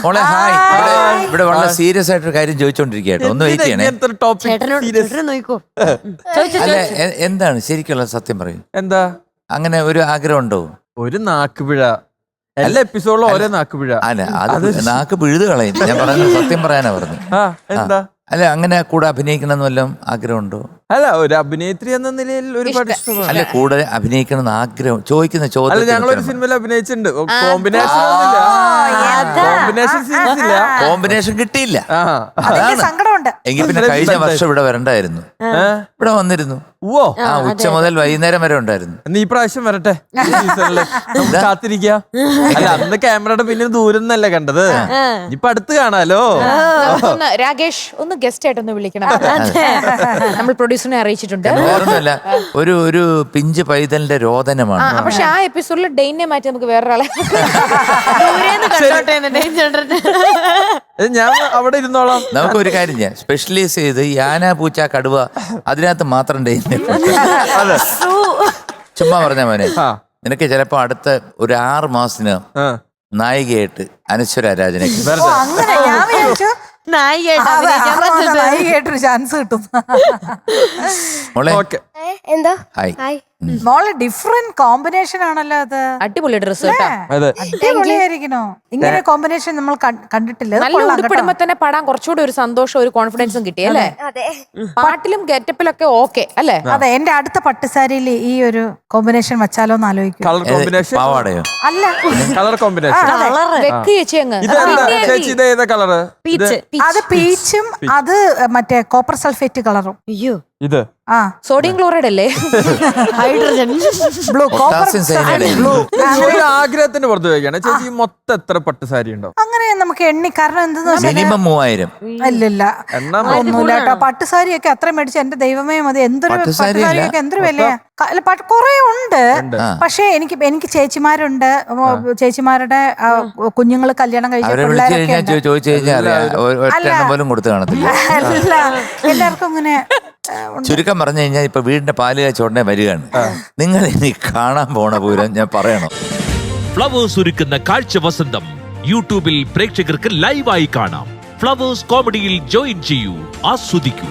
മോളെ ഹായ്. ഇവിടെ വളരെ സീരിയസ് ആയിട്ടൊരു കാര്യം ചോദിച്ചോണ്ടിരിക്കട്ടോ, ഒന്ന് വെയിറ്റ് ചെയ്യണേ. അല്ല എന്താണ് ശരിക്കുള്ള സത്യം പറയും? എന്താ അങ്ങനെ ഒരു ആഗ്രഹം ഉണ്ടോ? ഒരു നാക്കുപിഴ, എല്ലാ എപ്പിസോഡിലും ഓരോ നാക്കുപിഴ. അല്ല അത് നാക്ക് പിഴുത് കളയും. ഞാൻ പറയുന്നത് സത്യം പറയാനാ പറഞ്ഞു. എന്താ അല്ല അങ്ങനെ കൂടെ അഭിനയിക്കണം എന്ന് വല്ലതും ആഗ്രഹമുണ്ടോ? അല്ല, ഒരു അഭിനേത്രി എന്ന നിലയിൽ ഒരുപാട് ഇഷ്ടമാണ്. അല്ല കൂടെ അഭിനയിക്കണം എന്ന് ആഗ്രഹം ചോദിക്കുന്ന അല്ല, ചോദ്യം. ഞങ്ങളൊരു സിനിമയിൽ അഭിനയിച്ചിട്ടുണ്ട്. കോമ്പിനേഷൻ സീൻസ് ഇല്ല, കോമ്പിനേഷൻ കിട്ടിയില്ല. സങ്കടമുണ്ട്. എങ്കിൽ പിന്നെ കഴിഞ്ഞ വർഷം ഇവിടെ വരണ്ടായിരുന്നു. ഇവിടെ വന്നിരുന്നു. ഉച്ച മുതൽ വൈകുന്നേരം വരെ ഉണ്ടായിരുന്നു. നീ പ്രാവശ്യം വരട്ടെ, കാത്തിരിക്കാം. അല്ല, അന്ന് ക്യാമറയുടെ പിന്നെ ദൂരം നിന്നല്ലേ കണ്ടത്, ഇപ്പൊ അടുത്ത് കാണാലോ. രാകേഷ് ഒന്ന് ഗസ്റ്റ് ആയിട്ടൊന്ന് വിളിക്കണം, നമ്മൾ പ്രൊഡ്യൂസറിനെ അറിയിച്ചിട്ടുണ്ട്. വേറൊന്നുമല്ല, ഒരു പിഞ്ച് പൈതലിന്റെ രോദനമാണ്. പക്ഷെ ആ എപ്പിസോഡിൽ ഡെയിനെ മാറ്റി നമുക്ക് വേറൊരാളെ ഞാൻ അവിടെ ഇരുന്നോളാം. നമുക്ക് ഒരു കാര്യം ചെയ്യാം, സ്പെഷ്യലൈസ് ചെയ്ത് യാന, പൂച്ച, കടുവ അതിനകത്ത് മാത്രം ചുമ്മാ പറഞ്ഞ മോനെ, നിനക്ക് ചിലപ്പോ അടുത്ത ഒരു 6 മാസത്തിന് നായികയായിട്ട് അനശ്വര രാജനെ നായികയായിട്ടൊരു ചാൻസ് കിട്ടും. മോളെ ഡിഫറെന്റ് കോമ്പിനേഷൻ ആണല്ലോ അത്. അടിപൊളി ഡ്രസ് അടിപൊളിയായിരിക്കണോ? ഇങ്ങനെ കോമ്പിനേഷൻ നമ്മൾ കണ്ടിട്ടില്ല. നല്ല ഉടുപ്പിടുമ്പോ തന്നെ പാടാൻ കുറച്ചുകൂടി ഒരു സന്തോഷം, ഒരു കോൺഫിഡൻസും കിട്ടി അല്ലേ? പാട്ടിലും ഗെറ്റപ്പിലൊക്കെ ഓക്കെ അല്ലേ? അതെ, എന്റെ അടുത്ത പട്ടുസാരിയിൽ ഈ ഒരു കോമ്പിനേഷൻ വച്ചാലോ എന്ന് ആലോചിക്കും. കളർ കോമ്പിനേഷൻ പാവാടയോ? അല്ല, കളർ കോമ്പിനേഷൻ. അത് പീച്ചും അത് മറ്റേ കോപ്പർ സൾഫേറ്റ് കളറും. അയ്യോ, ഇത് സോഡിയം ക്ലോറൈഡ് അല്ലേ? ഹൈഡ്രജൻ ബ്ലൂ, ആഗ്രഹത്തിന് പുറത്ത് വയ്ക്കാണ് ചേച്ചി. മൊത്തം എത്ര പട്ട് സാരി ഉണ്ടോ? അങ്ങനെ നമുക്ക് എണ്ണി, കാരണം എന്തെന്ന് മിനിമം 3000. അല്ലല്ല, ഒന്നുമില്ല കേട്ടോ. പട്ടുസാരിയൊക്കെ അത്ര മേടിച്ച എന്റെ ദൈവമേ മതി. എന്തൊരു പട്ടുസാരിയൊക്കെ എന്തൊരു വിലയാ. കുറെ ഉണ്ട്, പക്ഷെ എനിക്ക് ചേച്ചിമാരുണ്ട്. ചേച്ചിമാരുടെ കുഞ്ഞുങ്ങൾ കല്യാണം കഴിച്ച പിള്ളേരൊക്കെ അല്ല, എല്ലാവർക്കും ഇങ്ങനെ. ചുരുക്കം പറഞ്ഞു കഴിഞ്ഞാൽ ഇപ്പൊ വീടിന്റെ പാല് കാച്ചോടനെ വരികയാണ്. നിങ്ങൾ ഇനി കാണാൻ പോണ പൂരം ഞാൻ പറയണം. ഫ്ലവേഴ്സ് ഒരുക്കുന്ന കാഴ്ച വസന്തം യൂട്യൂബിൽ പ്രേക്ഷകർക്ക് ലൈവായി കാണാം. ഫ്ലവേഴ്സ് കോമഡിയിൽ ജോയിൻ ചെയ്യൂ, ആസ്വദിക്കൂ.